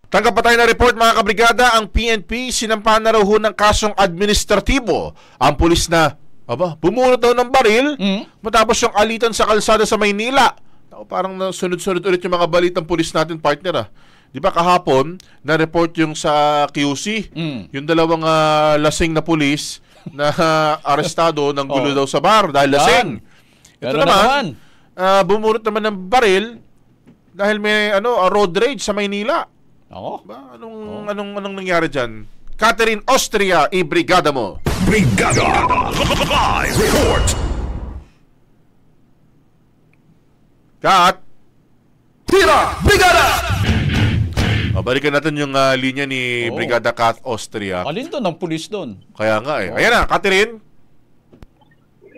Tanggap pa tayo na report mga kabrigada, ang PNP sinampahan na raw ho ng kasong administratibo ang pulis na bumunot daw ng baril matapos yung alitan sa kalsada sa Maynila. Parang sunod-sunod ulit yung mga balitang pulis natin, partner. Di ba kahapon na-report yung sa QC, yung dalawang lasing na pulis na arestado ng gulo daw sa bar dahil lasing. Ito naman, bumunot naman ng baril dahil may road rage sa Maynila. Anong nangyari dyan? Catherine Austria, i-brigada mo. Brigada Live Report. Kat Tira Brigada. Balikan natin yung linya ni Brigada Kat Austria. Alin to ng pulis doon? Kaya nga Ayan na, Catherine.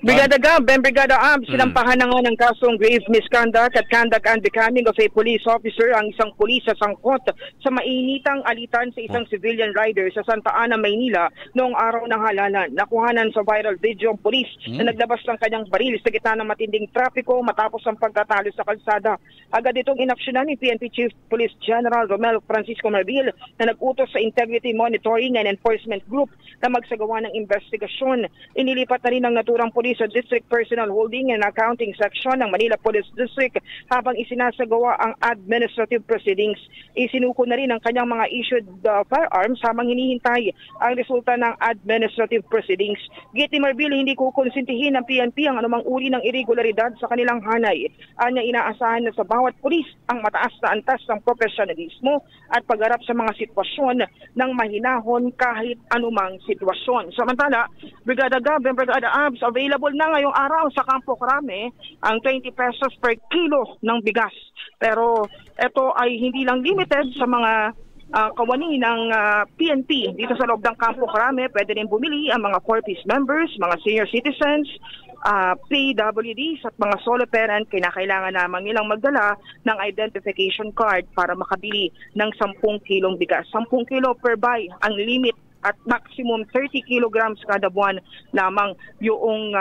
Brigada Gab and Brigada Ab, sinampahan na nga ng kasong grave misconduct at conduct unbecoming of a police officer ang isang pulis sa sangkot sa mainitang alitan sa isang civilian rider sa Santa Ana, Maynila noong araw ng halalan. Nakuhanan sa viral video ang pulis na naglabas ng kanyang baril sa gitna ng matinding trapiko matapos ang pagkatalo sa kalsada. Agad itong inaksyonan ni PNP Chief Police General Romel Francisco Marbil na nag-utos sa Integrity Monitoring and Enforcement Group na magsagawa ng investigasyon. Inilipat na rin ng naturang pulis sa District Personnel Holding and Accounting Section ng Manila Police District habang isinasagawa ang administrative proceedings. Isinuko na rin ang kanyang mga issued firearms habang hinihintay ang resulta ng administrative proceedings. Giti Marbil, hindi kukonsintihin ng PNP ang anumang uri ng irregularidad sa kanilang hanay. Anya inaasahan na sa bawat pulis ang mataas na antas ng profesionalismo at pagharap sa mga sitwasyon ng mahinahon kahit anumang sitwasyon. Samantala, Brigada Gab and Brigada Abs, available na ngayong araw sa Campo Crame ang 20 pesos per kilo ng bigas. Pero ito ay hindi lang limited sa mga kawani ng PNP dito sa loob ng Campo Crame. Pwede rin bumili ang mga 4-piece members, mga senior citizens, PWDs at mga solo parent. Kinakailangan naman nilang magdala ng identification card para makabili ng 10 kilong bigas. 10 kilo per buy ang limit at maximum 30 kilograms kada buwan lamang yung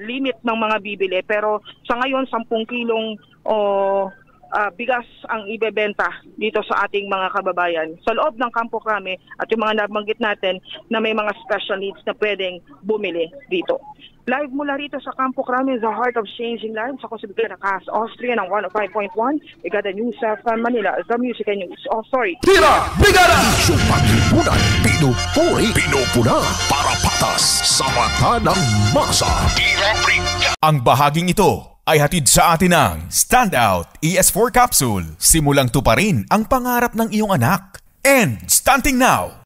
limit ng mga bibili. Pero sa ngayon, 10 kilong bigas ang ibebenta dito sa ating mga kababayan sa loob ng Campo Crame at yung mga nabanggit natin na may mga special needs na pwedeng bumili dito. Live mula rito sa Campo Crame, the heart of changing lives. Ako si Brigada Kat Austria ng 105.1, Brigada News from Manila, the Music and News Authority. Tira Brigada! Isyong paglipunan, pinupuri, pinupuna, para patas sa mata ng masa. Tira Brigada! Ang bahaging ito ay hatid sa atin ng Standout ES4 Capsule. Simulang tuparin ang pangarap ng iyong anak. And stunting now!